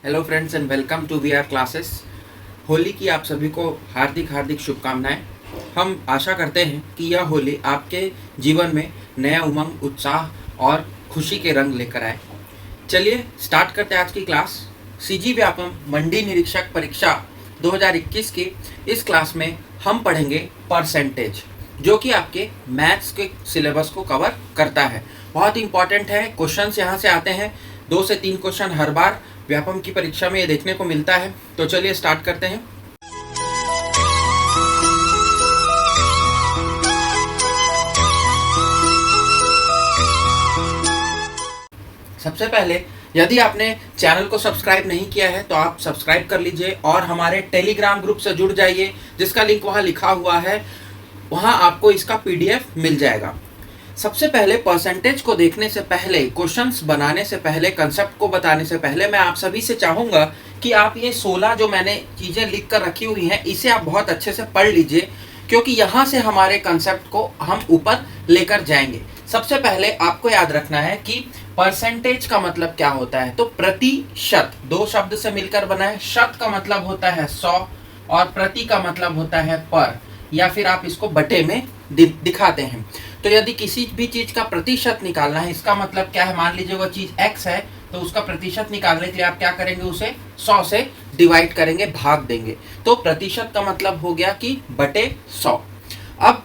Hello friends and welcome to we are classes. Holi की आप सभी को हार्दिक हार्दिक शुभकामनाएं। हम आशा करते हैं कि यह होली आपके जीवन में नया उमंग, उत्साह और खुशी के रंग लेकर आए। चलिए स्टार्ट करते हैं आज की क्लास। सीजी व्यापम मंडी निरीक्षक परीक्षा 2021 की इस क्लास में हम पढ़ेंगे परसेंटेज, जो कि आपके मैथ्स के सिलेबस को कवर करता है। बहुत इंपॉर्टेंट है। क्वेश्चंस यहाँ से आते हैं, 2 से 3 क्वेश्चन हर बार व्यापम की परीक्षा में ये देखने को मिलता है। तो चलिए स्टार्ट करते हैं। सबसे पहले यदि आपने चैनल को सब्सक्राइब नहीं किया है तो आप सब्सक्राइब कर लीजिए और हमारे टेलीग्राम ग्रुप से जुड़ जाइए, जिसका लिंक वहाँ लिखा हुआ है। वहाँ आपको इसका पीडीएफ मिल जाएगा। सबसे पहले परसेंटेज को देखने से पहले, क्वेश्चंस बनाने से पहले, कंसेप्ट को बताने से पहले मैं आप सभी से चाहूँगा कि आप ये 16 जो मैंने चीज़ें लिख कर रखी हुई हैं इसे आप बहुत अच्छे से पढ़ लीजिए, क्योंकि यहाँ से हमारे कंसेप्ट को हम ऊपर लेकर जाएंगे। सबसे पहले आपको याद रखना है कि परसेंटेज का मतलब क्या होता है। तो प्रतिशत 2 शब्द से मिलकर बना है। शत का मतलब होता है 100 और प्रति का मतलब होता है पर, या फिर आप इसको बटे में दिखाते हैं। तो यदि किसी भी चीज का प्रतिशत निकालना है, इसका मतलब क्या है, मान लीजिए वो चीज x है तो उसका प्रतिशत निकालने के लिए आप क्या करेंगे, उसे 100 से डिवाइड करेंगे, भाग देंगे। तो प्रतिशत का मतलब हो गया कि बटे 100। अब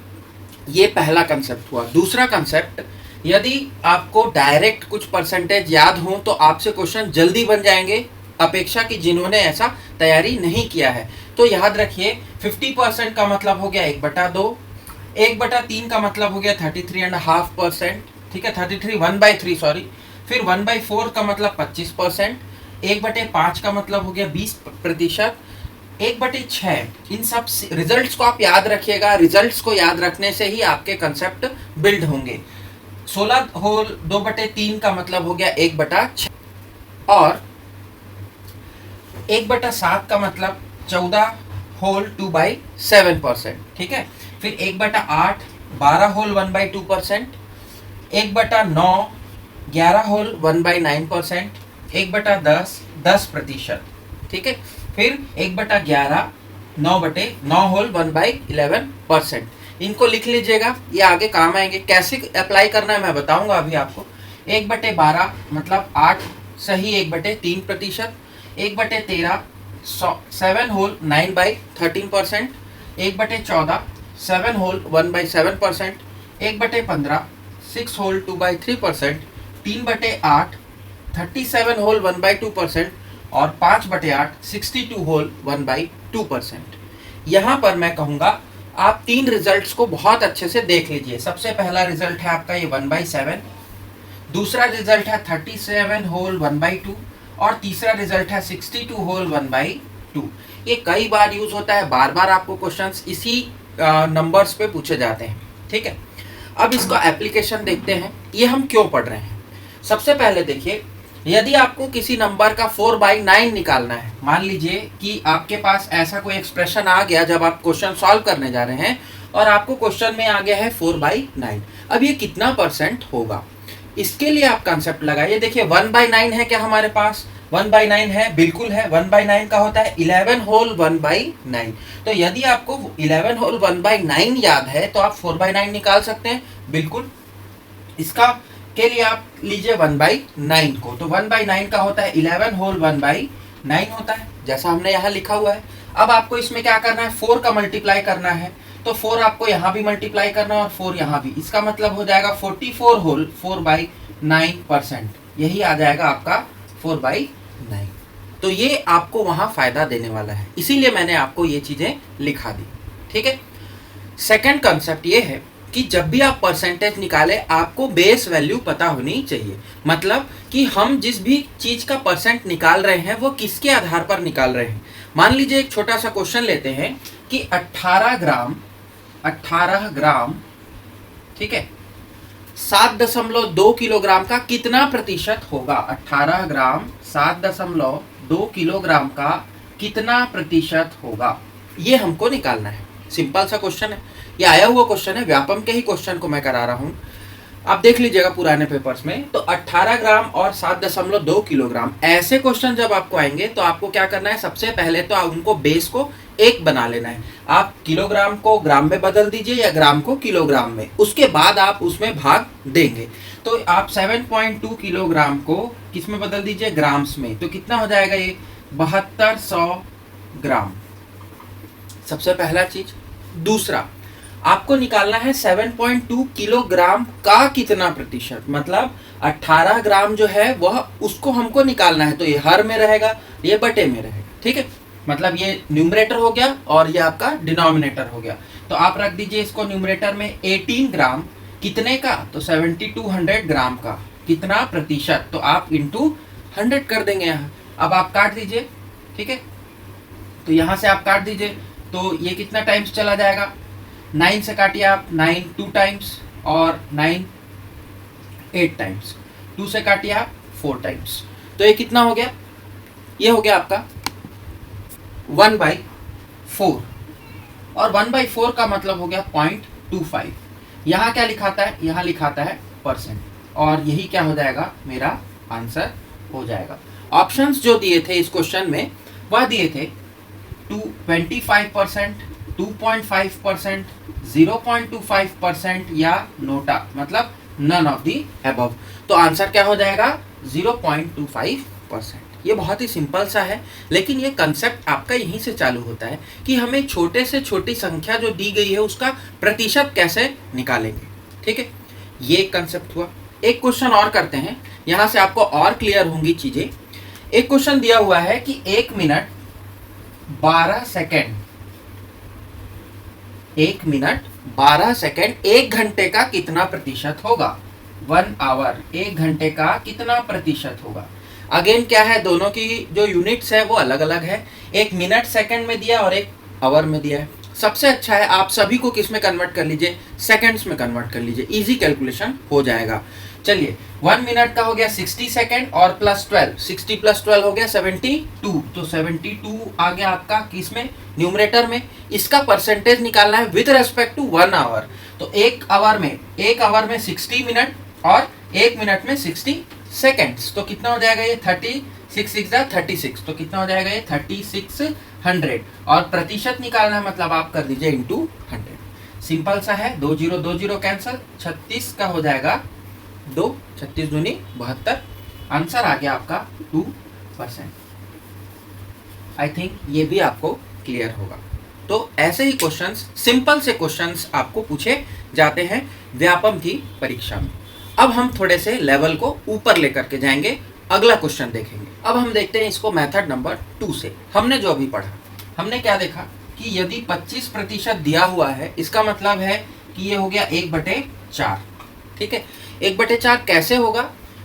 ये पहला कंसेप्ट हुआ। दूसरा कंसेप्ट, यदि आपको डायरेक्ट कुछ परसेंटेज याद हो तो आपसे क्वेश्चन जल्दी बन जाएंगे, अपेक्षा की जिन्होंने ऐसा तैयारी नहीं किया है। तो याद रखिए 50% का मतलब हो गया 1/2, 1/3 का मतलब हो गया 33.5%, ठीक है, 33 1/3 सॉरी। फिर 1/4 का मतलब 25%, 1/5 का मतलब हो गया 20%, 1/6। इन सब रिजल्ट्स को आप याद रखिएगा। रिजल्ट्स को याद रखने से ही आपके कंसेप्ट बिल्ड होंगे। 16 होल 2/3 का मतलब हो गया 1/6 और 1/7 का मतलब 14 होल 2/7%, ठीक है। फिर 1/8 12 होल 1/2%, 1/9 11 होल 1/9%, 1/10 10%, ठीक है। फिर 1/11 9/9 होल 1/11%। इनको लिख लीजिएगा, ये आगे काम आएंगे। कैसे अप्लाई करना है मैं बताऊंगा अभी आपको। 1/12 मतलब 8 सही 1/3%, 1/13 7 होल 9/13%, 1/14 7 होल 1/7%, 1/15 6 होल 2/3%, 3/8 37 होल 1/2% और 5/8 62 होल 1/2%। यहाँ पर मैं कहूँगा आप 3 रिजल्ट्स को बहुत अच्छे से देख लीजिए। सबसे पहला रिजल्ट है आपका ये 1/7, दूसरा रिजल्ट है 37 होल 1/2 और तीसरा रिजल्ट है 62 होल 1/2। ये कई बार यूज होता है, बार बार आपको क्वेश्चंस इसी नंबर्स पे पूछे जाते हैं, ठीक है। अब इसका एप्लीकेशन देखते हैं, ये हम क्यों पढ़ रहे हैं। सबसे पहले देखिए, यदि आपको किसी नंबर का 4/9 निकालना है, मान लीजिए कि आपके पास ऐसा कोई एक्सप्रेशन आ गया जब आप क्वेश्चन सॉल्व करने जा रहे हैं और आपको क्वेश्चन में आ गया है 4/9, अब ये कितना परसेंट होगा, इसके लिए आप कंसेप्ट लगाइए। देखिए 1/9 है क्या हमारे पास, 1/9 है, बिल्कुल है। 1/9 का होता है 11 होल 1/9। तो यदि आपको 11 होल 1/9 याद है तो आप 4/9 निकाल सकते हैं, बिल्कुल। इसका के लिए आप लीजिए 1/9 को, तो 1/9 का होता है 11 होल 1/9 होता है, जैसा हमने यहाँ लिखा हुआ है। अब आपको इसमें क्या करना है, 4 का मल्टीप्लाई करना है। तो 4 आपको यहाँ भी मल्टीप्लाई करना है और 4 यहाँ भी। इसका मतलब हो जाएगा 44 होल 4/9%, यही आ जाएगा आपका 4/9। तो ये आपको वहाँ फायदा देने वाला है, इसीलिए मैंने आपको ये चीजें लिखा दी, ठीक है। सेकंड कंसेप्ट ये है कि जब भी आप परसेंटेज निकाले आपको बेस वैल्यू पता होनी चाहिए। मतलब कि हम जिस भी चीज का परसेंट निकाल रहे हैं वो किसके आधार पर निकाल रहे हैं। मान लीजिए एक छोटा सा क्वेश्चन लेते हैं कि 18 ग्राम, ठीक है, 7.2 किलोग्राम का कितना प्रतिशत होगा। 18 ग्राम 7.2 किलोग्राम का कितना प्रतिशत होगा, ये हमको निकालना है। सिंपल सा क्वेश्चन है, ये आया हुआ क्वेश्चन है, व्यापम के ही क्वेश्चन को मैं करा रहा हूं। आप देख लीजिएगा पुराने पेपर्स में, तो 18 ग्राम और 7.2 किलोग्राम ऐसे क्वेश्चन जब आपको आएंगे तो आपको क्या करना है, सबसे पहले तो आप उनको बेस को एक बना लेना है। आप किलोग्राम को ग्राम में बदल दीजिए या ग्राम को किलोग्राम में, उसके बाद आप उसमें भाग देंगे। तो आप 7.2 किलोग्राम को किस में बदल दीजिए, ग्राम्स में, तो कितना हो जाएगा ये 7200 ग्राम। सबसे पहला चीज। दूसरा, आपको निकालना है 7.2 किलोग्राम का कितना प्रतिशत, मतलब 18 ग्राम जो है वह उसको हमको निकालना है। तो ये हर में रहेगा, ये बटे में रहेगा, ठीक है। मतलब ये न्यूमरेटर हो गया और ये आपका डिनोमिनेटर हो गया। तो आप रख दीजिए इसको न्यूमरेटर में 18 ग्राम कितने का, तो 7200 ग्राम का कितना प्रतिशत, तो आप इंटू 100 कर देंगे यहाँ। अब आप काट दीजिए, ठीक है। तो यहाँ से आप काट दीजिए, तो ये कितना टाइम्स चला जाएगा, 9 से काटिए आप, 9 2 टाइम्स और 9 8 टाइम्स, 2 से काटिए आप 4 टाइम्स। तो ये कितना हो गया, ये हो गया आपका 1/4, और 1/4 का मतलब हो गया 0.25। यहाँ क्या लिखाता है, यहाँ लिखाता है परसेंट, और यही क्या हो जाएगा, मेरा आंसर हो जाएगा। ऑप्शंस जो दिए थे इस क्वेश्चन में वह दिए थे 25%, 2.5%, 0.25% या नोटा, मतलब नन ऑफ दी अबव। तो आंसर क्या हो जाएगा, 0.25%। ये बहुत ही सिंपल सा है, लेकिन ये कंसेप्ट आपका यहीं से चालू होता है कि हमें छोटे से छोटी संख्या जो दी गई है उसका प्रतिशत कैसे निकालेंगे, ठीक है। ये कंसेप्ट हुआ। एक क्वेश्चन और करते हैं, यहाँ से आपको और क्लियर होंगी चीजें। एक क्वेश्चन दिया हुआ है कि 1 मिनट 12 सेकेंड, 1 मिनट 12 सेकेंड 1 घंटे का कितना प्रतिशत होगा, 1 आवर 1 घंटे का कितना प्रतिशत होगा। अगेन क्या है, दोनों की जो यूनिट्स है वो अलग अलग है, एक मिनट सेकंड में दिया और एक आवर में दिया है। सबसे अच्छा है आप सभी को किस में कन्वर्ट कर लीजिए, सेकंड्स में कन्वर्ट कर लीजिए, इजी कैलकुलेशन हो जाएगा। चलिए 1 मिनट का हो गया 60 सेकंड और प्लस 12, 60 प्लस 12 हो गया 72, तो 72 आ गया आपका किस में, न्यूमरेटर में। इसका परसेंटेज निकालना है विद रेस्पेक्ट टू 1 आवर। तो 1 आवर में 60 मिनट और 1 मिनट में 60 सेकेंड्स, तो कितना हो जाएगा ये 36 तो कितना हो जाएगा ये 3600। और प्रतिशत निकालना है, मतलब आप कर दीजिए इंटू 100। सिंपल सा है, 2 0 2 0 कैंसल, 36 का हो जाएगा 2, 36 दूनी 72। आंसर आ गया आपका 2%। आई थिंक ये भी आपको क्लियर होगा। तो ऐसे ही क्वेश्चंस, सिंपल से क्वेश्चंस आपको पूछे जाते हैं व्यापम की परीक्षा में। अब हम थोड़े से लेवल को ऊपर लेकर के जाएंगे, अगला क्वेश्चन देखेंगे। अब हम देखते हैं इसको मेथड नंबर 2 से। हमने जो अभी पढ़ा, हमने क्या देखा कि यदि 25% दिया हुआ है, इसका मतलब है कि ये हो गया 1/4, ठीक है। 1/4 कैसे होगा,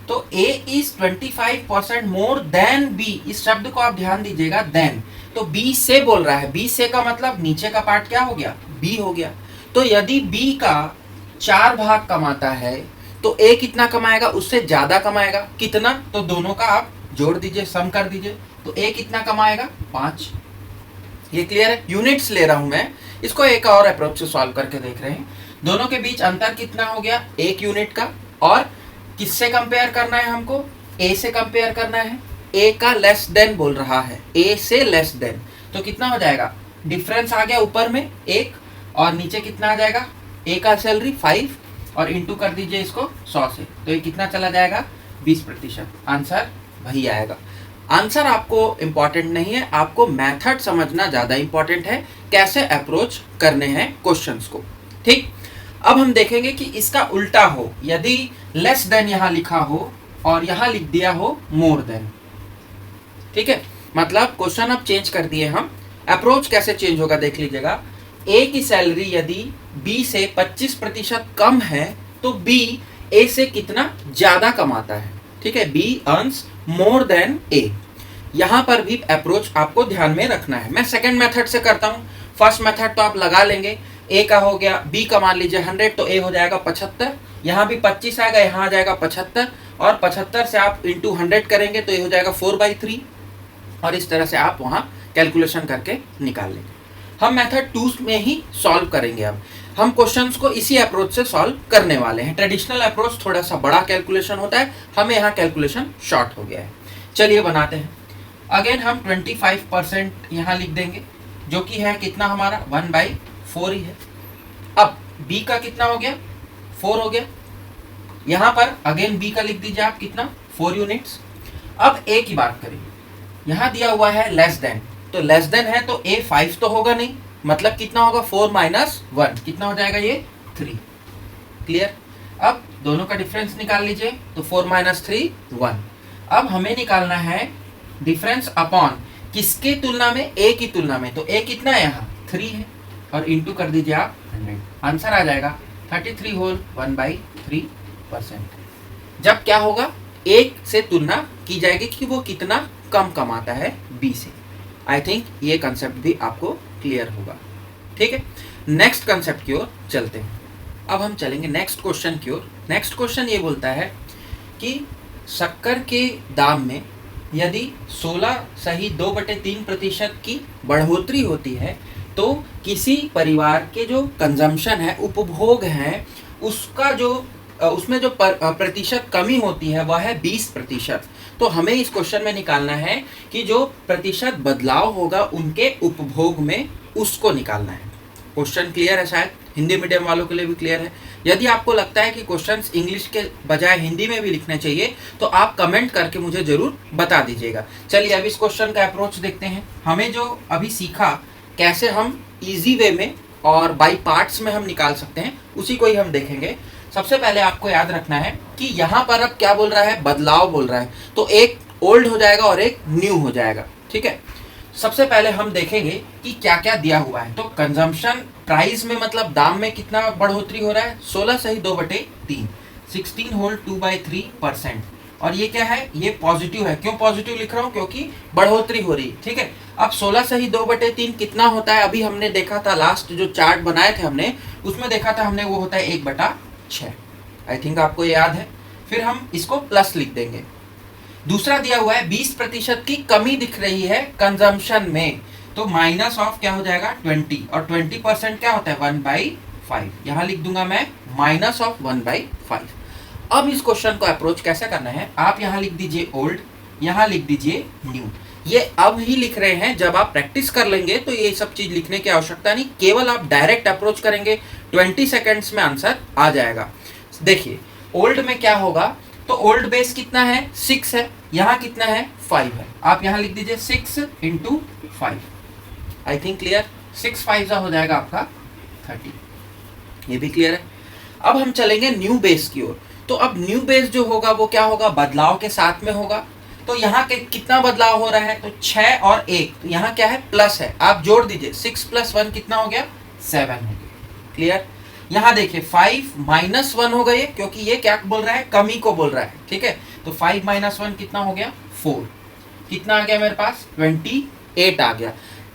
तो A is 25% more than B। इस शब्द को आप ध्यान दीजिएगा, देन, तो B से बोल रहा है, B से का मतलब नीचे का पार्ट क्या हो गया, B हो गया। तो यदि B का 4 भाग कमाता है तो A कितना कमाएगा, उससे ज्यादा कमाएगा, कितना, तो दोनों का आप जोड़ दीजिए, सम कर दीजिए, तो A कितना कमाएगा, 5। ये क्लियर है। यूनिट्स ले रहा हूं मैं, इसको एक और अप्रोच से सॉल्व करके देख रहे हैं। दोनों के बीच अंतर कितना हो गया, 1 यूनिट का, और किससे कंपेयर करना है हमको, A से कंपेयर करना है। A का लेस देन बोल रहा है, A से लेस देन, तो कितना हो जाएगा, डिफरेंस आ गया ऊपर में 1 और नीचे कितना आ जाएगा, A का सैलरी 5 और इंटू कर दीजिए इसको 100 से, तो ये कितना चला जाएगा, 20%। आंसर वही आएगा। आंसर आपको इंपॉर्टेंट नहीं है, आपको मेथड समझना ज्यादा इंपॉर्टेंट है, कैसे अप्रोच करने हैं क्वेश्चंस को, ठीक। अब हम देखेंगे कि इसका उल्टा हो, यदि लेस देन यहां लिखा हो और यहां लिख दिया हो मोर देन, ठीक है। मतलब क्वेश्चन अब चेंज कर दिए हम, अप्रोच कैसे चेंज होगा देख लीजिएगा। A की सैलरी यदि B से 25% कम है तो B A से कितना ज्यादा कमाता है, ठीक है। B earns more than A। यहां पर भी अप्रोच आपको ध्यान में रखना है। मैं सेकंड मेथड से करता हूं, फर्स्ट मेथड तो आप लगा लेंगे। A का हो गया, B का मान लीजिए 100, तो A हो जाएगा 75, यहाँ भी 25 आएगा, यहाँ आ जाएगा 75, और 75 से आप इंटू 100 करेंगे तो ये हो जाएगा 4/3, और इस तरह से आप वहां कैलकुलेशन करके निकाल लेंगे। हम मेथड 2 में ही सॉल्व करेंगे। अब हम क्वेश्चंस को इसी अप्रोच से सॉल्व करने वाले हैं। ट्रेडिशनल अप्रोच थोड़ा सा बड़ा कैलकुलेशन होता है, हमें यहाँ कैलकुलेशन शॉर्ट हो गया है। चलिए बनाते हैं। अगेन हम 25% यहाँ लिख देंगे, जो कि है कितना हमारा 1/4 ही है। अब b का कितना हो गया, 4 हो गया। यहाँ पर अगेन b का लिख दीजिए आप, कितना 4 यूनिट्स। अब a की बात करें, यहाँ दिया हुआ है लेस देन, तो लेस देन है तो a 5 तो होगा नहीं, मतलब कितना होगा 4 माइनस 1, कितना हो जाएगा ये 3। क्लियर। अब दोनों का डिफरेंस निकाल लीजिए, तो 4 माइनस 3 1। अब हमें निकालना है डिफरेंस अपॉन किसके तुलना में, a की तुलना में। तो a कितना है यहाँ 3 है, और इंटू कर दीजिए आप 100। आंसर आ जाएगा 33 होल 1/3%। जब क्या होगा, एक से तुलना की जाएगी कि वो कितना कम कमाता है b से। आई थिंक ये कंसेप्ट भी आपको क्लियर होगा। ठीक है, नेक्स्ट कंसेप्ट की ओर चलते हैं। अब हम चलेंगे नेक्स्ट क्वेश्चन की ओर। नेक्स्ट क्वेश्चन ये बोलता है कि शक्कर के दाम में यदि 16.2/3% की बढ़ोतरी होती है तो किसी परिवार के जो कंजम्पशन है, उपभोग है, उसका जो उसमें जो प्रतिशत कमी होती है वह है 20%। तो हमें इस क्वेश्चन में निकालना है कि जो प्रतिशत बदलाव होगा उनके उपभोग में, उसको निकालना है। क्वेश्चन क्लियर है? शायद हिंदी मीडियम वालों के लिए भी क्लियर है। यदि आपको लगता है कि क्वेश्चंस इंग्लिश के बजाय हिंदी में भी लिखने चाहिए तो आप कमेंट करके मुझे जरूर बता दीजिएगा। चलिए अब इस क्वेश्चन का अप्रोच देखते हैं। हमें जो अभी सीखा कैसे हम इजी वे में और बाय पार्ट्स में हम निकाल सकते हैं, उसी को ही हम देखेंगे। सबसे पहले आपको याद रखना है कि यहाँ पर अब क्या बोल रहा है, बदलाव बोल रहा है, तो एक ओल्ड हो जाएगा और एक न्यू हो जाएगा। ठीक है, सबसे पहले हम देखेंगे कि क्या क्या दिया हुआ है। तो कंजम्पशन प्राइस में मतलब दाम में कितना बढ़ोतरी हो रहा है, 16/2/3, 16 होल 2/3%। और ये क्या है, ये पॉजिटिव है। क्यों पॉजिटिव लिख रहा हूँ, क्योंकि बढ़ोतरी हो रही है। ठीक है, अब 16/2/3 कितना होता है, अभी हमने देखा था लास्ट जो चार्ट बनाए थे हमने, उसमें देखा था हमने, वो होता है 1/6। आई थिंक आपको याद है। फिर हम इसको प्लस लिख देंगे। दूसरा दिया हुआ है 20% की कमी दिख रही है कंजम्पशन में, तो माइनस ऑफ क्या हो जाएगा 20, और 20% क्या होता है 1/5। यहां लिख दूंगा मैं माइनस ऑफ 1/5। अब इस क्वेश्चन को अप्रोच कैसे करना है, आप यहां लिख दीजिए ओल्ड, यहां लिख दीजिए न्यू। ये अब ही लिख रहे हैं, जब आप प्रैक्टिस कर लेंगे तो ये सब चीज लिखने की आवश्यकता नहीं, केवल आप डायरेक्ट अप्रोच करेंगे, 20 सेकेंड्स में आंसर आ जाएगा। देखिए ओल्ड में क्या होगा, तो ओल्ड बेस कितना है 6 है, यहाँ कितना है 5 है। आप यहाँ लिख दीजिए 6 × 5। आई थिंक क्लियर, 6 5 हो जाएगा आपका 30। ये भी क्लियर है। अब हम चलेंगे न्यू बेस की ओर। तो अब न्यू बेस जो होगा वो क्या होगा, बदलाव के साथ में होगा। तो यहाँ के कितना बदलाव हो रहा है, तो 6 और 1, तो यहाँ क्या है प्लस है, आप जोड़ दीजिए, 6 + 1 कितना हो गया 7 हो गया। क्लियर। यहाँ देखिए 5 - 1 हो गए, क्योंकि ये क्या बोल रहा है, कमी को बोल रहा है। ठीक है, तो 5 - 1 कितना हो गया 4। कितना आ गया मेरे पास 28 आ गया।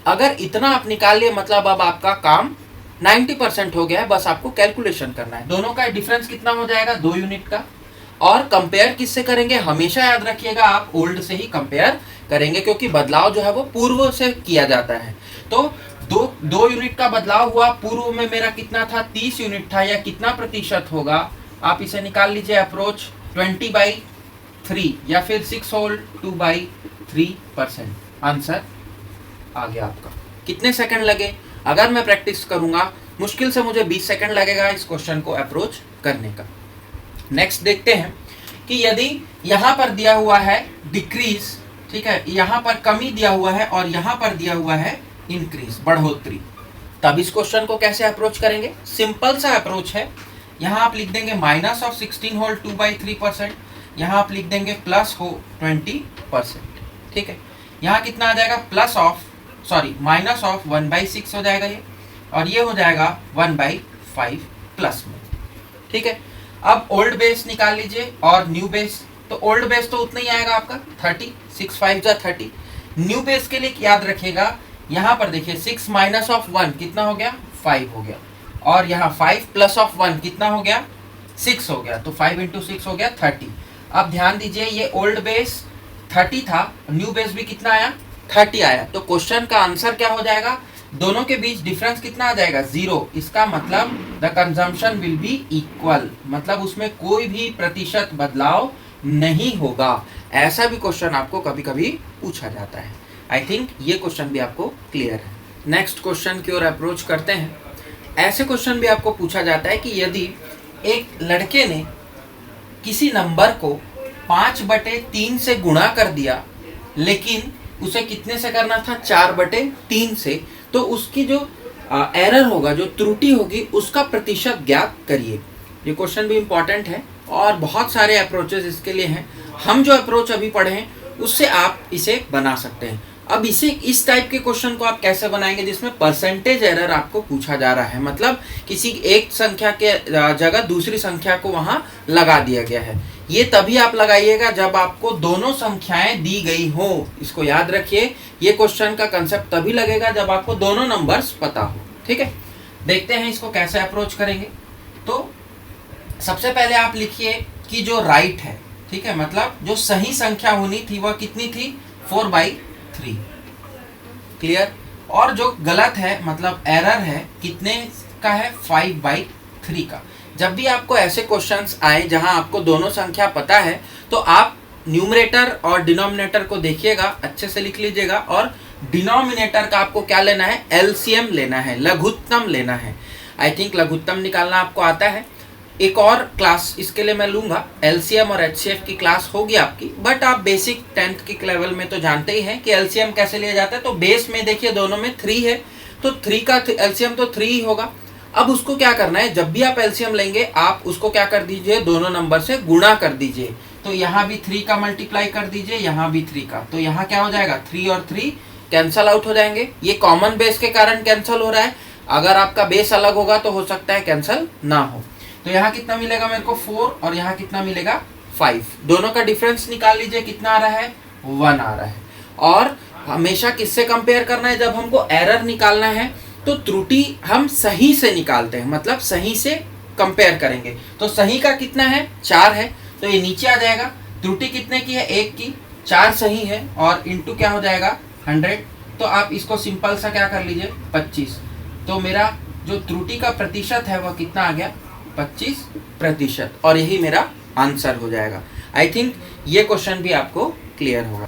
अगर इतना आप निकाल लिए मतलब अब आपका काम 90% हो गया है, बस आपको कैलकुलेशन करना है। दोनों का डिफरेंस कितना हो जाएगा 2 यूनिट का। और कंपेयर किससे करेंगे, हमेशा याद रखिएगा आप ओल्ड से ही कंपेयर करेंगे, क्योंकि बदलाव जो है वो पूर्व से किया जाता है। तो दो यूनिट का बदलाव हुआ, पूर्व में मेरा कितना था 30 यूनिट था, या कितना प्रतिशत होगा आप इसे निकाल लीजिए अप्रोच 20/3 या फिर 6 होल 2/3%। आंसर आ गया आपका। कितने सेकंड लगे, अगर मैं प्रैक्टिस करूंगा मुश्किल से मुझे 20 सेकंड लगेगा इस क्वेश्चन को अप्रोच करने का। नेक्स्ट देखते हैं कि यदि यहाँ पर दिया हुआ है डिक्रीज, ठीक है, यहाँ पर कमी दिया हुआ है और यहाँ पर दिया हुआ है इंक्रीज, बढ़ोतरी, तब इस क्वेश्चन को कैसे अप्रोच करेंगे। सिंपल सा अप्रोच है। यहाँ आप लिख देंगे माइनस ऑफ 16 होल 2/3%, यहाँ आप लिख देंगे प्लस हो 20%। ठीक है, यहाँ कितना आ जाएगा माइनस ऑफ 1/6 हो जाएगा ये, और ये हो जाएगा 1/5 प्लस में। ठीक है, अब ओल्ड बेस निकाल लीजिए और न्यू बेस। तो ओल्ड बेस तो उतना ही आएगा आपका 30, 6 5 जा 30। न्यू बेस के लिए याद रखिएगा, यहाँ पर देखिए 6 - 1 कितना हो गया 5 हो गया, और यहाँ 5 + 1 कितना हो गया 6 हो गया, तो 5 × 6 हो गया 30। अब ध्यान दीजिए ये ओल्ड बेस 30 था, न्यू बेस भी कितना आया 30 आया। तो क्वेश्चन का आंसर क्या हो जाएगा, दोनों के बीच डिफरेंस कितना आ जाएगा 0। इसका मतलब the consumption will be equal, मतलब उसमें कोई भी प्रतिशत बदलाव नहीं होगा। ऐसा भी क्वेश्चन आपको कभी कभी पूछा जाता है। आई थिंक ये क्वेश्चन भी आपको क्लियर है। नेक्स्ट क्वेश्चन की ओर अप्रोच करते हैं। ऐसे क्वेश्चन भी आपको पूछा जाता है कि यदि एक लड़के ने किसी नंबर को 5/3 से गुणा कर दिया, लेकिन उसे कितने से करना था 4/3 से, तो उसकी जो एरर होगा, जो त्रुटि होगी, उसका प्रतिशत ज्ञात करिए। ये क्वेश्चन भी इंपॉर्टेंट है और बहुत सारे अप्रोचेस इसके लिए हैं। हम जो अप्रोच अभी पढ़े हैं उससे आप इसे बना सकते हैं। अब इसे इस टाइप के क्वेश्चन को आप कैसे बनाएंगे जिसमें परसेंटेज एरर आपको पूछा जा रहा है, मतलब किसी एक संख्या के जगह दूसरी संख्या को वहां लगा दिया गया है। ये तभी आप लगाइएगा जब आपको दोनों संख्याएं दी गई हो। इसको याद रखिए, ये क्वेश्चन का कंसेप्ट तभी लगेगा जब आपको दोनों नंबर्स पता हो। ठीक है, देखते हैं इसको कैसे अप्रोच करेंगे। तो सबसे पहले आप लिखिए कि जो राइट है, ठीक है, मतलब जो सही संख्या होनी थी वह कितनी थी 4/3। क्लियर। और जो गलत है, मतलब एरर है, कितने का है 5/3 का। जब भी आपको ऐसे क्वेश्चंस आए जहां आपको दोनों संख्या पता है, तो आप न्यूमरेटर और डिनोमिनेटर को देखिएगा, अच्छे से लिख लीजिएगा। और डिनोमिनेटर का आपको क्या लेना है, एलसीएम लेना है, लघुत्तम लेना है। आई थिंक लघुत्तम निकालना आपको आता है। एक और क्लास इसके लिए मैं लूंगा, एलसीएम और एचसीएफ की क्लास होगी आपकी, बट आप बेसिक 10th के लेवल में तो जानते ही हैं कि एलसीएम कैसे लिया जाता है। तो बेस में देखिए दोनों में 3 है, तो 3 का एलसीएम तो 3 ही होगा। अब उसको क्या करना है, जब भी आप एलसीएम लेंगे आप उसको क्या कर दीजिए, दोनों नंबर से गुणा कर दीजिए। तो यहाँ भी 3 का मल्टीप्लाई कर दीजिए, यहाँ भी 3 का, तो यहाँ क्या हो जाएगा 3 और 3 कैंसल आउट हो जाएंगे। ये कॉमन बेस के कारण कैंसल हो रहा है, अगर आपका बेस अलग होगा तो हो सकता है कैंसल ना हो। तो यहाँ कितना मिलेगा मेरे को 4 और यहाँ कितना मिलेगा 5। दोनों का डिफरेंस निकाल लीजिए, कितना आ रहा है 1 आ रहा है। और हमेशा किससे कंपेयर करना है, जब हमको एरर निकालना है तो त्रुटि हम सही से निकालते हैं, मतलब सही से कंपेयर करेंगे। तो सही का कितना है 4 है, तो ये नीचे आ जाएगा। त्रुटि कितने की है 1 की, 4 सही है और इंटू क्या हो जाएगा 100। तो आप इसको सिंपल सा क्या कर लीजिए 25। तो मेरा जो त्रुटि का प्रतिशत है वह कितना आ गया 25%, और यही मेरा आंसर हो जाएगा। आई थिंक ये क्वेश्चन भी आपको क्लियर होगा।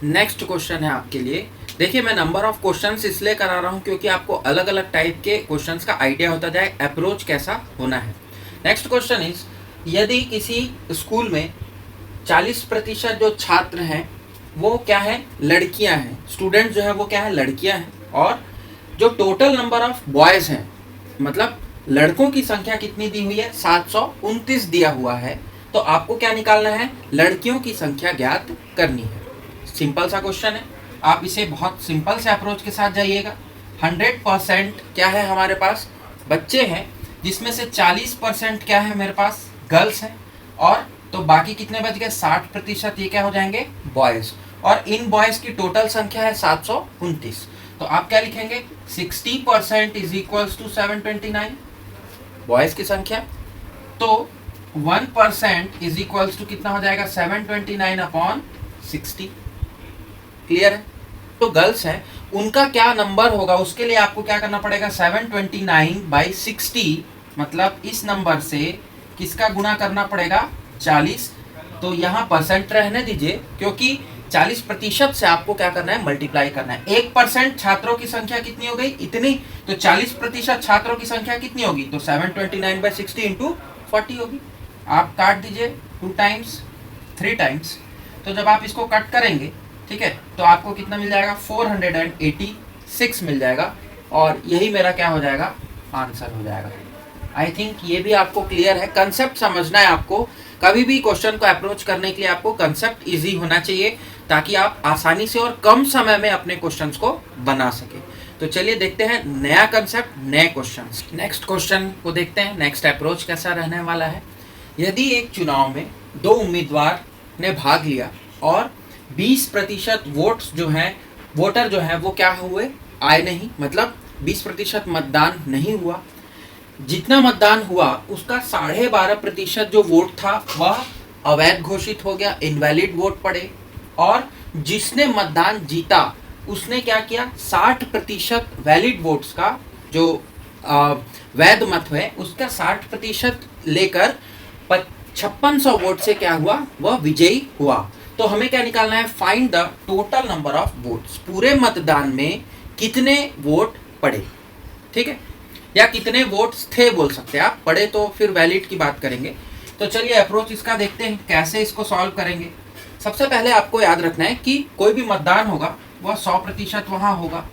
नेक्स्ट क्वेश्चन है आपके लिए। देखिए, मैं नंबर ऑफ क्वेश्चंस इसलिए करा रहा हूँ क्योंकि आपको अलग अलग टाइप के क्वेश्चंस का आइडिया होता जाए, अप्रोच कैसा होना है। नेक्स्ट क्वेश्चन इज, यदि किसी स्कूल में 40% जो छात्र हैं वो क्या है, लड़कियां हैं, स्टूडेंट जो है वो क्या है, लड़कियां हैं, और जो टोटल नंबर ऑफ बॉयज हैं, मतलब लड़कों की संख्या कितनी दी हुई है 729 दिया हुआ है। तो आपको क्या निकालना है, लड़कियों की संख्या ज्ञात करनी है। सिंपल सा क्वेश्चन है, आप इसे बहुत सिंपल से अप्रोच के साथ जाइएगा। 100% क्या है हमारे पास बच्चे हैं, जिसमें से 40% क्या है मेरे पास गर्ल्स हैं, और तो बाकी कितने बच गए 60% ये क्या हो जाएंगे बॉयज। और इन बॉयज की टोटल संख्या है 729। तो आप क्या लिखेंगे 60% इज इक्वल्स टू 729 बॉयज की संख्या। तो 1% इज इक्वल्स टू कितना हो जाएगा 729/60। क्लियर है। तो गर्ल्स हैं, उनका क्या नंबर होगा, उसके लिए आपको क्या करना पड़ेगा 729/60, मतलब इस नंबर से किसका गुणा करना पड़ेगा 40। तो यहाँ परसेंट रहने दीजिए, क्योंकि 40% से आपको क्या करना है मल्टीप्लाई करना है। 1% छात्रों की संख्या कितनी हो गई इतनी, तो 40% छात्रों की संख्या कितनी होगी, तो 729/60 इंटू 40 होगी। आप काट दीजिए 2 टाइम्स 3 टाइम्स। तो जब आप इसको कट करेंगे, ठीक है, तो आपको कितना मिल जाएगा 486 मिल जाएगा, और यही मेरा क्या हो जाएगा आंसर हो जाएगा। आई थिंक ये भी आपको क्लियर है। कंसेप्ट समझना है आपको, कभी भी क्वेश्चन को अप्रोच करने के लिए आपको कंसेप्ट इजी होना चाहिए, ताकि आप आसानी से और कम समय में अपने क्वेश्चंस को बना सके। तो चलिए देखते हैं नया कंसेप्ट, नए क्वेश्चंस। नेक्स्ट क्वेश्चन को देखते हैं, नेक्स्ट अप्रोच कैसा रहने वाला है। यदि एक चुनाव में 2 उम्मीदवार ने भाग लिया और 20% वोट्स जो हैं, वोटर जो हैं वो क्या हुए, आए नहीं, मतलब 20% मतदान नहीं हुआ। जितना मतदान हुआ उसका 12.5% जो वोट था वह अवैध घोषित हो गया, इनवैलिड वोट पड़े, और जिसने मतदान जीता उसने क्या किया, 60% वैलिड वोट्स का जो वैध मत है उसका 60% लेकर 5600 वोट से क्या हुआ, वह विजयी हुआ। तो हमें क्या निकालना है, find the total number of votes, पूरे मतदान में कितने वोट पड़े, ठीक है, या कितने वोट्स थे बोल सकते हैं आप, पड़े तो फिर वैलिड की बात करेंगे। तो चलिए अप्रोच इसका देखते हैं कैसे इसको सॉल्व करेंगे। सबसे पहले आपको याद रखना है कि कोई भी मतदान होगा वह 100% वहाँ होगा,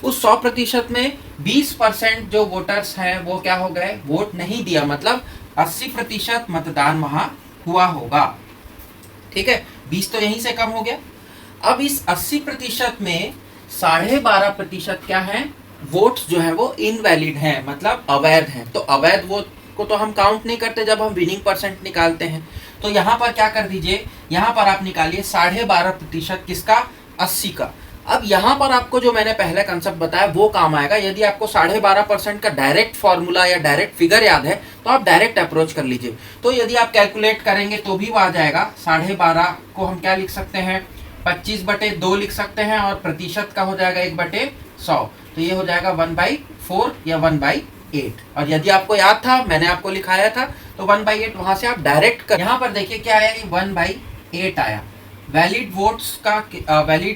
उस 100% में 20% जो वोटर्स हैं वो क्या हो गए, वोट नहीं दिया, मतलब 80% मतदान वहाँ हुआ होगा, ठीक है, 20 तो यहीं से कम हो गया। अब इस 80% में 12.5% क्या है, वोट्स जो है वो इनवैलिड हैं, मतलब अवैध हैं। तो अवैध वोट को तो हम काउंट नहीं करते जब हम विनिंग परसेंट निकालते हैं। तो यहाँ पर क्या कर दीजिए, यहाँ पर आप निकालिए 12.5% किसका, 80 का। अब यहाँ पर आपको जो मैंने पहले कंसेप्ट बताया वो काम आएगा। यदि आपको 12.5% का डायरेक्ट फॉर्मूला या डायरेक्ट फिगर याद है तो आप डायरेक्ट अप्रोच कर लीजिए। तो यदि आप कैलकुलेट करेंगे तो भी वो आ जाएगा, 12.5 को हम क्या लिख सकते हैं, 25/2 लिख सकते हैं, और प्रतिशत का हो जाएगा 1/100, तो ये हो जाएगा 1/4 या 1/8। और यदि आपको याद था, मैंने आपको लिखाया था, तो 1/8 वहां से आप डायरेक्ट कर। यहाँ पर देखिए क्या आया, 1/8 आया। वैलिड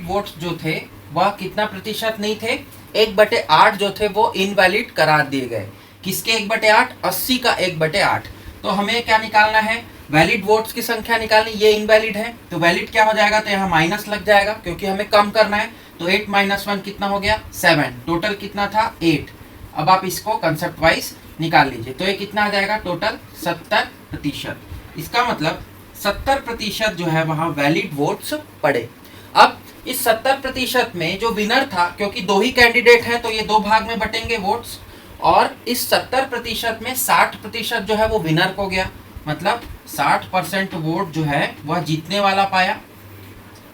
वोट्स जो थे वह कितना प्रतिशत नहीं थे, 1/8 जो थे वो इनवैलिड करार दिए गए। किसके 1/8, 80 का 1/8। तो हमें क्या निकालना है, वैलिड वोट्स की संख्या निकालनी, ये इनवैलिड है तो वैलिड क्या हो जाएगा, तो यहाँ माइनस लग जाएगा क्योंकि हमें कम करना है। तो 8 - 1 कितना हो गया, 7, टोटल कितना था 8। अब आप इसको कंसेप्ट वाइज निकाल लीजिए, तो ये कितना आ जाएगा, टोटल 70%। इसका मतलब 70% जो है वहां वैलिड वोट्स पड़े। अब इस 70% में जो विनर था, क्योंकि 2 ही कैंडिडेट है तो ये 2 भाग में बटेंगे वोट्स, और इस 70% में 60% जो है वो विनर को गया, मतलब 60% वोट जो है वह जीतने वाला पाया,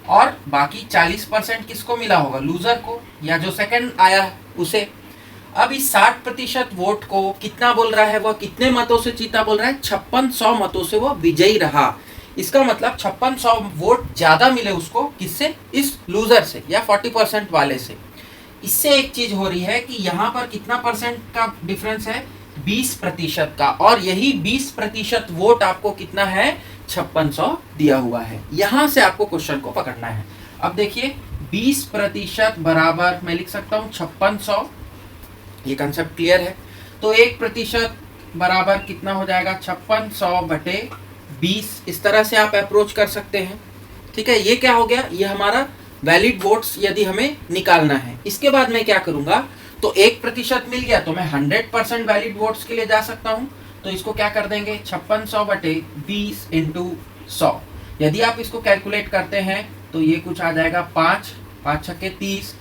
और बाकी 40% किसको मिला होगा, लूजर को, या जो सेकंड आया उसे। अब इस 60% वोट को कितना बोल रहा है, वह कितने मतों से जीता बोल रहा है, 5600 मतों से वो विजयी रहा। इसका मतलब 5600 वोट ज्यादा मिले उसको, किससे, इस लूजर से या 40% वाले से। इससे एक चीज हो रही है कि यहाँ पर कितना परसेंट का डिफरेंस है, 20% का, और यही 20% वोट आपको कितना है, 5600 दिया हुआ है। यहां से आपको क्वेश्चन को पकड़ना है। अब देखिए 20% बराबर मैं लिख सकता हूँ 5600, ये कंसेप्ट क्लियर है। तो 1% बराबर कितना हो जाएगा, 5600/20। इस तरह से आप अप्रोच कर सकते हैं, ठीक है। ये क्या हो गया, ये हमारा वैलिड वोट्स यदि हमें निकालना है। इसके बाद मैं क्या करूंगा, तो 1% मिल गया तो मैं 100% वैलिड वोट्स के लिए जा सकता हूं। तो इसको क्या कर देंगे, 5600/20 × 100। यदि आप इसको कैलकुलेट करते हैं तो ये कुछ आ जाएगा 5 6 30,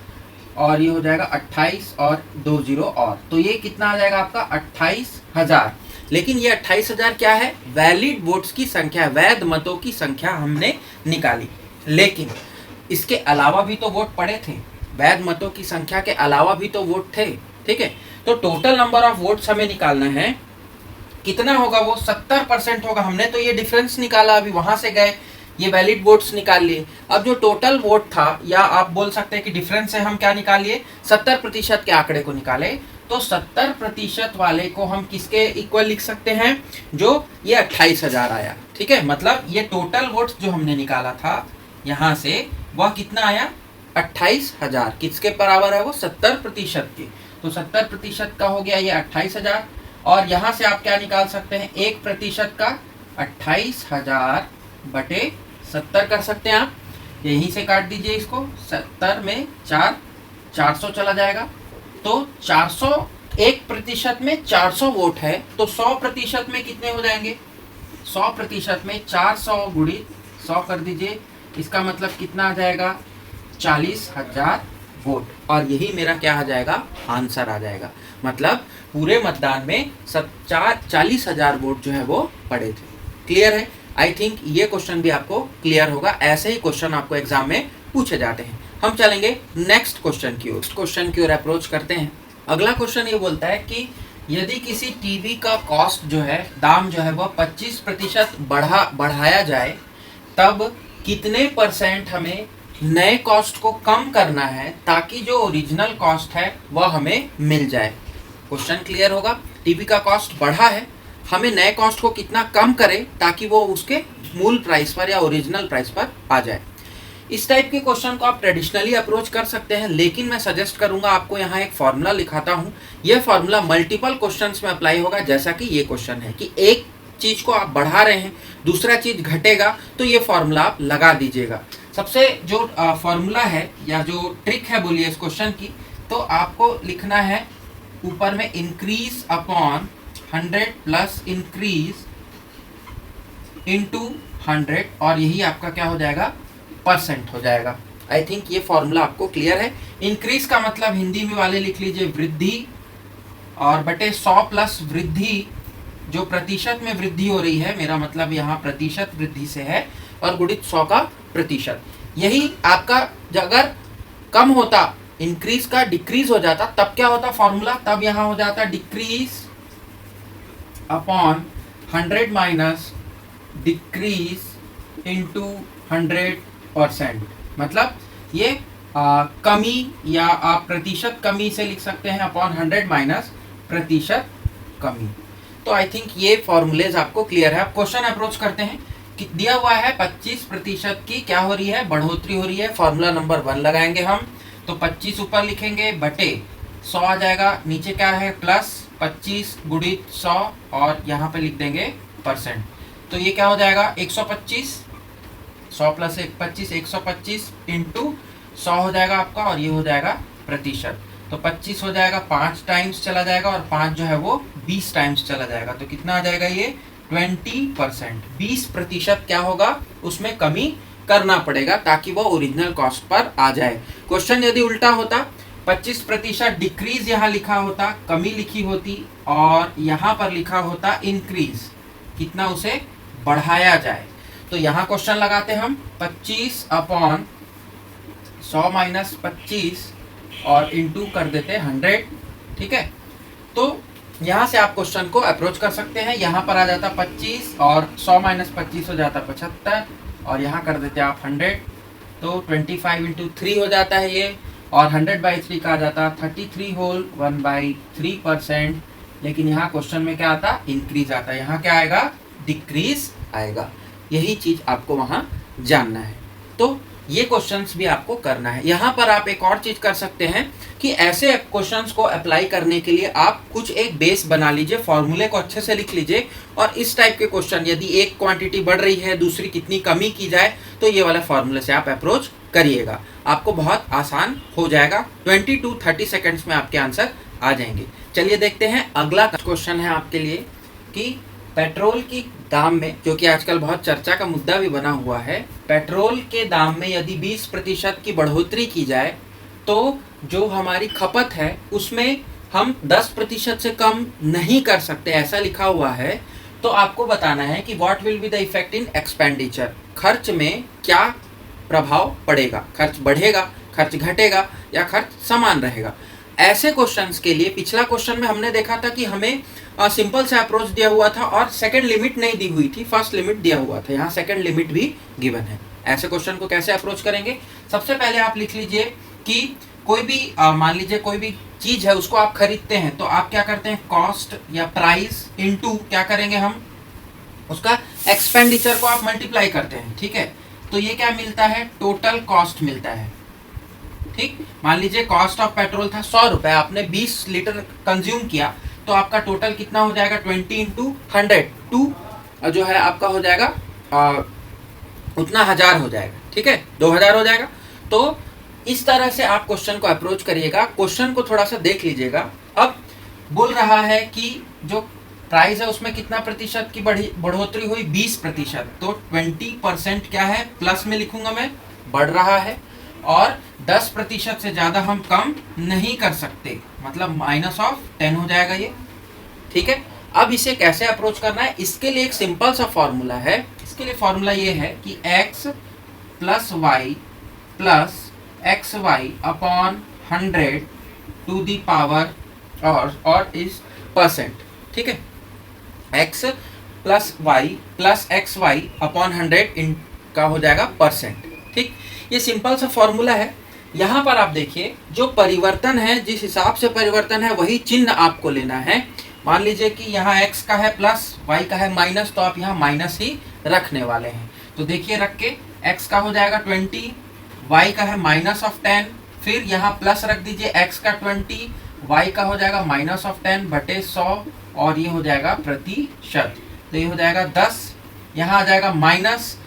और ये हो जाएगा 28 और 2 0 और, तो ये कितना आ जाएगा आपका 28,000। लेकिन ये 28,000 क्या है, वैलिड वोट्स की संख्या, वैध मतों की संख्या हमने निकाली। लेकिन इसके अलावा भी तो वोट पड़े थे, वैध मतों की संख्या के अलावा भी तो वोट थे, ठीक है। तो टोटल नंबर ऑफ वोट्स हमें निकालना है, कितना होगा वो, 70% होगा। हमने तो ये डिफरेंस निकाला, अभी वहां से गए ये वैलिड वोट्स निकाल लिए। अब जो टोटल वोट था, या आप बोल सकते हैं कि डिफरेंस से हम क्या निकाल लिए, 70% के आंकड़े को निकाले। तो 70% वाले को हम किसके इक्वल लिख सकते हैं, जो ये 28,000 आया, ठीक है। मतलब ये टोटल वोट्स जो हमने निकाला था यहाँ से, वह कितना आया, 28,000। किसके बराबर है वो, 70% के। तो 70% का हो गया ये 28,000, और यहाँ से आप क्या निकाल सकते हैं, 1% का 28,000/70 कर सकते हैं आप। यहीं से काट दीजिए इसको, 70 में 400 चला जाएगा। तो 400, 1% में 400 वोट है, तो 100% में कितने हो जाएंगे, 100% में 400 × 100 कर दीजिए। इसका मतलब कितना आ जाएगा, 40,000 वोट। और यही मेरा क्या आ जाएगा, आंसर आ जाएगा। मतलब पूरे मतदान में 40,000 वोट जो है वो पड़े थे। क्लियर है। आई थिंक ये क्वेश्चन भी आपको क्लियर होगा। ऐसे ही क्वेश्चन आपको एग्जाम में पूछे जाते हैं। हम चलेंगे नेक्स्ट क्वेश्चन की ओर अप्रोच करते हैं। अगला क्वेश्चन ये बोलता है कि यदि किसी टीवी का कॉस्ट जो है, दाम जो है वह 25% बढ़ाया जाए, तब कितने % हमें नए कॉस्ट को कम करना है ताकि जो ओरिजिनल कॉस्ट है वह हमें मिल जाए। क्वेश्चन क्लियर होगा। टीवी का कॉस्ट बढ़ा है, हमें नए कॉस्ट को कितना कम करें ताकि वो उसके मूल प्राइस पर या ओरिजिनल प्राइस पर आ जाए। इस टाइप के क्वेश्चन को आप ट्रेडिशनली अप्रोच कर सकते हैं, लेकिन मैं सजेस्ट करूंगा आपको यहाँ एक फॉर्मूला लिखाता हूँ। यह फॉर्मूला मल्टीपल क्वेश्चंस में अप्लाई होगा, जैसा कि ये क्वेश्चन है कि एक चीज को आप बढ़ा रहे हैं, दूसरा चीज घटेगा, तो ये फॉर्मूला आप लगा दीजिएगा। सबसे जो फॉर्मूला है या जो ट्रिक है बोलिए इस क्वेश्चन की, तो आपको लिखना है ऊपर में increase upon 100 plus increase into 100, और यही आपका क्या हो जाएगा, परसेंट हो जाएगा। आई थिंक ये फॉर्मूला आपको क्लियर है। इंक्रीज का मतलब हिंदी में वाले लिख लीजिए वृद्धि, और बटे 100 प्लस वृद्धि, जो प्रतिशत में वृद्धि हो रही है, मेरा मतलब यहाँ प्रतिशत वृद्धि से है, और गुणित 100 का प्रतिशत। यही आपका अगर कम होता, इंक्रीज का डिक्रीज हो जाता, तब क्या होता फॉर्मूला, तब यहाँ हो जाता decrease upon 100 minus decrease into 100%। मतलब ये कमी, या आप प्रतिशत कमी से लिख सकते हैं अपॉन 100 माइनस प्रतिशत कमी। तो आई थिंक ये फॉर्मूलेज आपको क्लियर है। आप क्वेश्चन अप्रोच करते हैं कि दिया हुआ है 25% की क्या हो रही है, बढ़ोतरी हो रही है। फॉर्मूला नंबर 1 लगाएंगे हम, तो 25 ऊपर लिखेंगे, बटे 100 आ जाएगा, नीचे क्या है प्लस 25 गुणित 100, और यहाँ पे लिख देंगे परसेंट। तो ये क्या हो जाएगा 125, 100 प्लस 25, 125 इंटू 100 हो जाएगा आपका, और ये हो जाएगा प्रतिशत। तो 25 हो जाएगा, 5 टाइम्स चला जाएगा, और 5 जो है वो 20 टाइम्स चला जाएगा, तो कितना आ जाएगा ये 20%। 20% क्या होगा, उसमें कमी करना पड़ेगा ताकि वो ओरिजिनल कॉस्ट पर आ जाए। क्वेश्चन यदि उल्टा होता, 25% डिक्रीज यहाँ लिखा होता, कमी लिखी होती, और यहाँ पर लिखा होता इंक्रीज, कितना उसे बढ़ाया जाए। तो यहाँ क्वेश्चन लगाते हम 25 अपॉन 100 माइनस 25, और इंटू कर देते 100, ठीक है। तो यहाँ से आप क्वेश्चन को अप्रोच कर सकते हैं। यहाँ पर आ जाता 25, और 100 माइनस 25 हो जाता 75, और यहाँ कर देते आप 100, तो 25 इंटू 3 हो जाता है ये, और 100/3 का आ जाता 33 होल 1/3%। लेकिन यहाँ क्वेश्चन में क्या आता, इंक्रीज आता है, यहाँ क्या आएगा, डिक्रीज आएगा। यही चीज आपको वहाँ जानना है। तो ये क्वेश्चंस भी आपको करना है। यहाँ पर आप एक और चीज कर सकते हैं कि ऐसे क्वेश्चंस को अप्लाई करने के लिए आप कुछ एक बेस बना लीजिए, फॉर्मूले को अच्छे से लिख लीजिए, और इस टाइप के क्वेश्चन यदि एक क्वांटिटी बढ़ रही है, दूसरी कितनी कमी की जाए, तो ये वाला फॉर्मूले से आप अप्रोच करिएगा, आपको बहुत आसान हो जाएगा। 20 to 30 सेकेंड्स में आपके आंसर आ जाएंगे। चलिए देखते हैं अगला क्वेश्चन है आपके लिए कि पेट्रोल की दाम में, जो कि आजकल बहुत चर्चा का मुद्दा भी बना हुआ है, पेट्रोल के दाम में यदि 20% की बढ़ोतरी की जाए तो जो हमारी खपत है उसमें हम 10% से कम नहीं कर सकते, ऐसा लिखा हुआ है। तो आपको बताना है कि what will be the effect in expenditure, खर्च में क्या प्रभाव पड़ेगा, खर्च बढ़ेगा, खर्च घटेगा, या खर्च समान रहेगा। ऐसे क्वेश्चंस के लिए पिछला क्वेश्चन में हमने देखा था कि हमें सिंपल से अप्रोच दिया हुआ था और सेकंड लिमिट नहीं दी हुई थी, फर्स्ट लिमिट दिया हुआ था, यहाँ सेकंड लिमिट भी गिवन है। ऐसे क्वेश्चन को कैसे अप्रोच करेंगे, सबसे पहले आप लिख लीजिए कि कोई भी मान लीजिए कोई भी चीज है उसको आप खरीदते हैं, तो आप क्या करते हैं, कॉस्ट या प्राइस इनटू क्या करेंगे हम, उसका एक्सपेंडिचर को आप मल्टीप्लाई करते हैं, ठीक है। तो ये क्या मिलता है, टोटल कॉस्ट मिलता है, ठीक। मान लीजिए कॉस्ट ऑफ पेट्रोल था 100 रुपए, आपने 20 लीटर कंज्यूम किया, तो आपका टोटल कितना हो जाएगा, 20 इंटू 100, 2 जो है आपका हो जाएगा उतना 1000 हो जाएगा, ठीक है, 2000 हो जाएगा। तो इस तरह से आप क्वेश्चन को अप्रोच करिएगा। क्वेश्चन को थोड़ा सा देख लीजिएगा। अब बोल रहा है कि जो प्राइस है उसमें कितना प्रतिशत की बढ़ोतरी हुई, 20%, तो 20% क्या है, प्लस में लिखूंगा मैं, बढ़ रहा है, और 10% से ज्यादा हम कम नहीं कर सकते, मतलब -10 हो जाएगा ये, ठीक है। अब इसे कैसे अप्रोच करना है, इसके लिए एक सिंपल सा फॉर्मूला है। इसके लिए फॉर्मूला ये है कि x plus y plus x y upon 100 to the power और इस परसेंट, ठीक है। x plus y plus x y upon 100 का हो जाएगा परसेंट, ठीक, ये सिंपल सा फॉर्मूला है। यहाँ पर आप देखिए जो परिवर्तन है, जिस हिसाब से परिवर्तन है वही चिन्ह आपको लेना है। मान लीजिए कि यहाँ x का है प्लस, y का है माइनस, तो आप यहाँ माइनस ही रखने वाले हैं। तो देखिए रख के x का हो जाएगा 20, y का है माइनस ऑफ 10, फिर यहाँ प्लस रख दीजिए x का 20, y का हो जाएगा माइनस ऑफ 10 बटे 100, और ये हो जाएगा प्रतिशत, तो ये हो जाएगा 10, यहाँ आ जाएगा माइनस,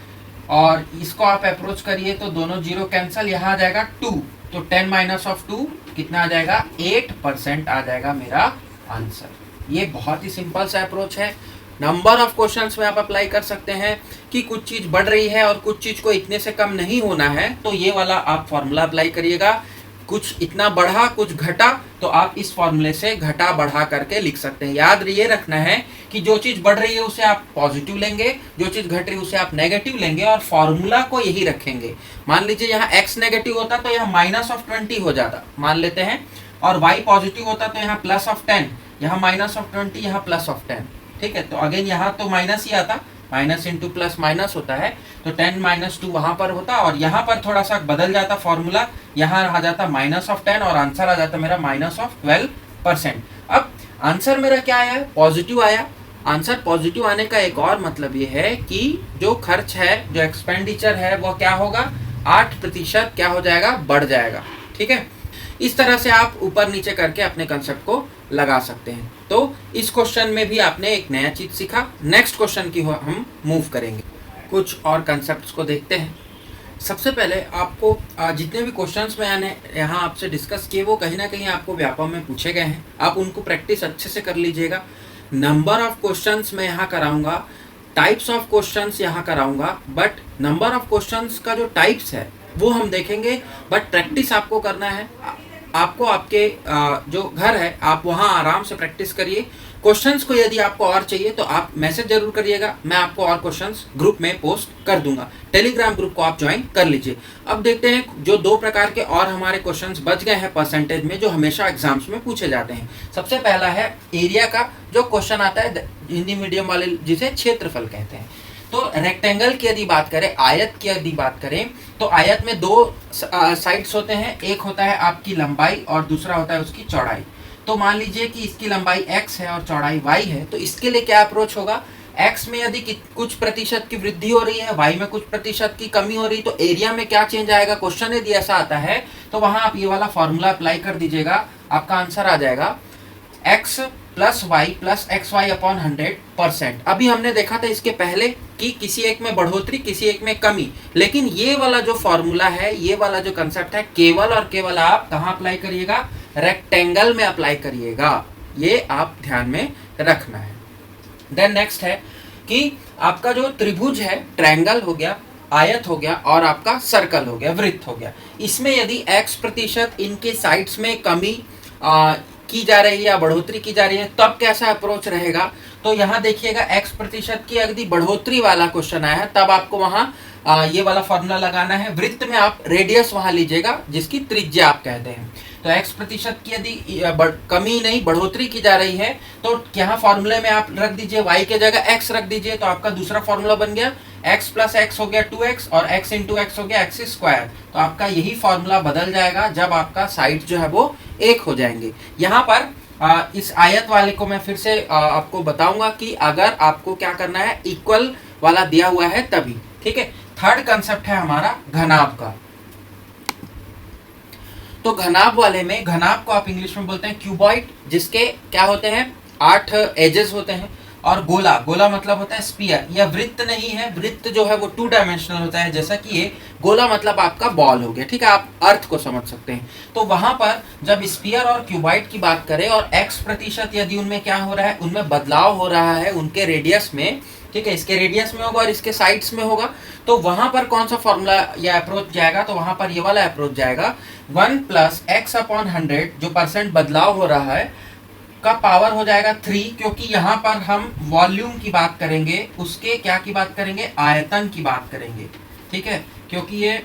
और इसको आप अप्रोच करिए तो दोनों जीरो कैंसिल, यहाँ आ जाएगा 2, तो 10 माइनस ऑफ 2 कितना आ जाएगा, 8% आ जाएगा मेरा आंसर। ये बहुत ही सिंपल सा अप्रोच है। नंबर ऑफ क्वेश्चंस में आप अप्लाई कर सकते हैं कि कुछ चीज बढ़ रही है और कुछ चीज को इतने से कम नहीं होना है, तो ये वाला आप फॉर्मूला अप्लाई करिएगा। कुछ इतना बढ़ा कुछ घटा, तो आप इस फॉर्मूले से घटा बढ़ा करके लिख सकते हैं। याद ये रखना है कि जो चीज बढ़ रही है उसे आप पॉजिटिव लेंगे, जो चीज घट रही है उसे आप नेगेटिव लेंगे, और फॉर्मूला को यही रखेंगे। मान लीजिए यहाँ x नेगेटिव होता तो यहाँ माइनस ऑफ 20 हो जाता, मान लेते हैं, और y पॉजिटिव होता तो यहाँ प्लस ऑफ 10, यहाँ माइनस ऑफ 20, यहाँ प्लस ऑफ 10। ठीक है, तो अगेन यहाँ तो माइनस ही आता, माइनस इंटू प्लस माइनस होता है, तो 10 माइनस 2 वहां पर होता, और यहाँ पर थोड़ा सा बदल जाता फॉर्मूला, यहाँ आ जाता माइनस ऑफ 10 और आंसर आ जाता मेरा माइनस ऑफ 12%। अब आंसर मेरा क्या आया, पॉजिटिव आया। आंसर पॉजिटिव आने का एक और मतलब ये है कि जो खर्च है, जो एक्सपेंडिचर है, वो क्या होगा, 8% क्या हो जाएगा, बढ़ जाएगा। ठीक है, इस तरह से आप ऊपर नीचे करके अपने कंसेप्ट को लगा सकते हैं। तो इस क्वेश्चन में भी आपने एक नया चीज सीखा। नेक्स्ट क्वेश्चन की हम मूव करेंगे, कुछ और कंसेप्ट्स को देखते हैं। सबसे पहले आपको जितने भी क्वेश्चंस मैंने यहाँ आपसे डिस्कस किए वो कहीं ना कहीं आपको व्यापम में पूछे गए हैं, आप उनको प्रैक्टिस अच्छे से कर लीजिएगा। नंबर ऑफ क्वेश्चंस मैं यहाँ कराऊंगा, टाइप्स ऑफ क्वेश्चंस यहाँ कराऊंगा, बट नंबर ऑफ क्वेश्चंस का जो टाइप्स है वो हम देखेंगे, बट प्रैक्टिस आपको करना है। आपको आपके जो घर है आप वहाँ आराम से प्रैक्टिस करिए। क्वेश्चंस को यदि आपको और चाहिए तो आप मैसेज जरूर करिएगा, मैं आपको और क्वेश्चंस ग्रुप में पोस्ट कर दूंगा। टेलीग्राम ग्रुप को आप ज्वाइन कर लीजिए। अब देखते हैं जो 2 प्रकार के और हमारे क्वेश्चंस बच गए हैं परसेंटेज में, जो हमेशा एग्जाम्स में पूछे जाते हैं। सबसे पहला है एरिया का जो क्वेश्चन आता है हिंदी मीडियम वाले, जिसे क्षेत्रफल कहते हैं। तो रेक्टेंगल की यदि बात करें, आयत की यदि बात करें, तो आयत में 2 साइड्स होते हैं, एक होता है आपकी लंबाई और दूसरा होता है उसकी चौड़ाई। तो मान लीजिए कि इसकी लंबाई x है और चौड़ाई y है, तो इसके लिए क्या अप्रोच होगा, x में यदि कुछ प्रतिशत की वृद्धि हो रही है, y में कुछ प्रतिशत की कमी हो रही है, तो एरिया में क्या चेंज आएगा। क्वेश्चन यदि ऐसा आता है तो वहां आप ये वाला फॉर्मूला अप्लाई कर दीजिएगा, आपका आंसर आ जाएगा x plus y plus x y upon 100%। अभी हमने देखा था इसके पहले कि किसी एक में बढ़ोतरी किसी एक में कमी, लेकिन ये वाला जो फॉर्मूला है, ये वाला जो कंसेप्ट है, केवल और केवल आप कहाँ अप्लाई करिएगा, रेक्टेंगल में अप्लाई करिएगा। ये आप ध्यान में रखना है। देन नेक्स्ट है कि आपका जो त्रिभुज है, ट्रायंगल हो गया, आयत हो गया और आपका सर्कल हो गया, वृत्त हो गया, इसमें यदि x% इनके साइड्स में कमी की जा रही है या बढ़ोतरी की जा रही है, तब कैसा अप्रोच रहेगा। तो यहाँ देखिएगा x% की यदि बढ़ोतरी वाला क्वेश्चन आया है, तब आपको वहाँ ये वाला फॉर्मूला लगाना है। वृत्त में आप रेडियस वहाँ लीजिएगा जिसकी त्रिज्या आप कहते हैं। तो x% की यदि कमी नहीं बढ़ोतरी की जा रही है, तो यहाँ फॉर्मूले में आप रख दीजिए y के जगह x रख दीजिए, तो आपका दूसरा फॉर्मूला बन गया x प्लस एक्स हो गया 2x और x इंटू एक्स हो गया x स्क्वायर। तो आपका यही फॉर्मूला बदल जाएगा जब आपका साइड जो है वो 1 हो जाएंगे। यहाँ पर इस आयत वाले को मैं फिर से आपको बताऊंगा कि अगर आपको क्या करना है, इक्वल वाला दिया हुआ है तभी। ठीक है, थर्ड कंसेप्ट है हमारा घनाभ का। तो घनाभ वाले में, घनाभ को आप इंग्लिश में बोलते हैं क्यूबॉइड, जिसके क्या होते हैं 8 एजेस होते हैं, और गोला, गोला मतलब होता है स्पीयर। यह वृत्त नहीं है, वृत्त जो है वो 2 डायमेंशनल होता है, जैसा कि ये गोला मतलब आपका बॉल हो गया। ठीक है, आप अर्थ को समझ सकते हैं। तो वहां पर जब स्पीयर और क्यूबॉइड की बात करें और x% यदि उनमें क्या हो रहा है, उनमें बदलाव हो रहा है उनके रेडियस में, ठीक है, इसके रेडियस में होगा और इसके साइड्स में होगा, तो वहां पर कौन सा फॉर्मूला या अप्रोच जाएगा, तो वहां पर ये वाला अप्रोच जाएगा 1 प्लस एक्स अपॉन 100, जो परसेंट बदलाव हो रहा है का पावर हो जाएगा 3, क्योंकि यहाँ पर हम वॉल्यूम की बात करेंगे, उसके क्या की बात करेंगे, आयतन की बात करेंगे। ठीक है, क्योंकि ये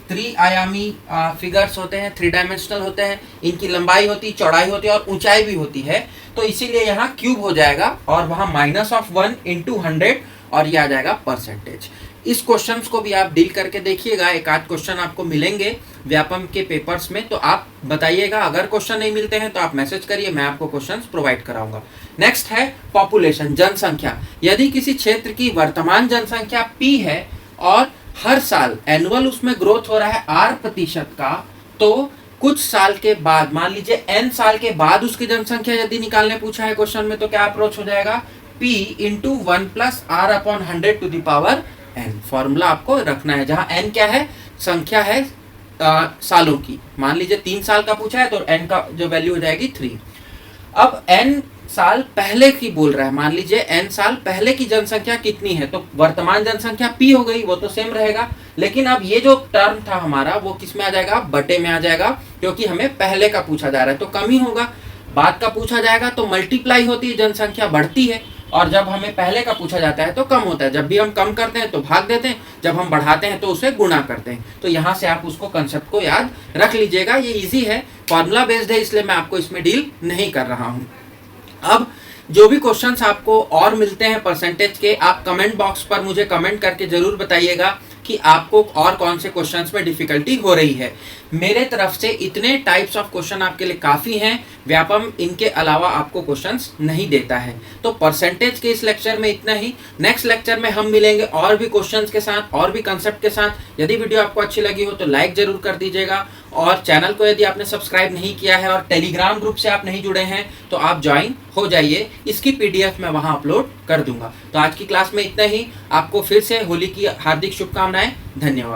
3 आयामी फिगर्स होते हैं, 3 डायमेंशनल होते हैं, इनकी लंबाई होती, चौड़ाई होती है और ऊंचाई भी होती है, तो इसीलिए यहाँ क्यूब हो जाएगा और वहाँ -1 इंटू 100 और ये आ जाएगा परसेंटेज। इस क्वेश्चंस को भी आप डील करके देखिएगा। एक आध क्वेश्चन आपको मिलेंगे व्यापम के पेपर्स में, तो आप बताइएगा। अगर क्वेश्चन नहीं मिलते हैं तो आप मैसेज करिए, मैं आपको क्वेश्चंस प्रोवाइड कराऊंगा। नेक्स्ट है पॉपुलेशन, जनसंख्या। यदि किसी क्षेत्र की वर्तमान जनसंख्या P है और हर साल एनुअल उसमें ग्रोथ हो रहा है R% का, तो कुछ साल के बाद, मान लीजिए n साल के बाद उसकी जनसंख्या यदि निकालने पूछा है क्वेश्चन में, तो क्या अप्रोच हो जाएगा? P इंटू 1 प्लस R/100 to the power n। Formula आपको रखना है, जहां n क्या है? संख्या है सालों की। मान लीजिए 3 साल का पूछा है तो n का जो वैल्यू हो जाएगी 3। अब n साल पहले की बोल रहा है, मान लीजिए n साल पहले की जनसंख्या कितनी है, तो वर्तमान जनसंख्या P हो गई, वो तो सेम रहेगा। लेकिन अब ये जो टर्म था हमारा, वो किस में आ जाएगा? बटे में आ जाएगा, क्योंकि हमें पहले का पूछा जा रहा है तो कम ही होगा। बाद का पूछा जाएगा तो मल्टीप्लाई होती है, जनसंख्या बढ़ती है, और जब हमें पहले का पूछा जाता है तो कम होता है। जब भी हम कम करते हैं तो भाग देते हैं, जब हम बढ़ाते हैं तो उसे गुणा करते हैं। तो यहाँ से आप उसको कंसेप्ट को याद रख लीजिएगा। ये इजी है, फॉर्मूला बेस्ड है, इसलिए मैं आपको इसमें डील नहीं कर रहा हूँ। अब जो भी क्वेश्चंस आपको और मिलते हैं परसेंटेज के, आप कमेंट बॉक्स पर मुझे कमेंट करके जरूर बताइएगा कि आपको और कौन से क्वेश्चंस में डिफिकल्टी हो रही है। मेरे तरफ से इतने टाइप्स ऑफ क्वेश्चन आपके लिए काफ़ी हैं। व्यापम इनके अलावा आपको क्वेश्चंस नहीं देता है। तो परसेंटेज के इस लेक्चर में इतना ही। नेक्स्ट लेक्चर में हम मिलेंगे और भी क्वेश्चंस के साथ, और भी कंसेप्ट के साथ। यदि वीडियो आपको अच्छी लगी हो तो लाइक जरूर कर दीजिएगा, और चैनल को यदि आपने सब्सक्राइब नहीं किया है और टेलीग्राम ग्रुप से आप नहीं जुड़े हैं तो आप ज्वाइन हो जाइए। इसकी PDF मैं वहां अपलोड कर दूंगा। तो आज की क्लास में इतना ही। आपको फिर से होली की हार्दिक शुभकामनाएं। धन्यवाद।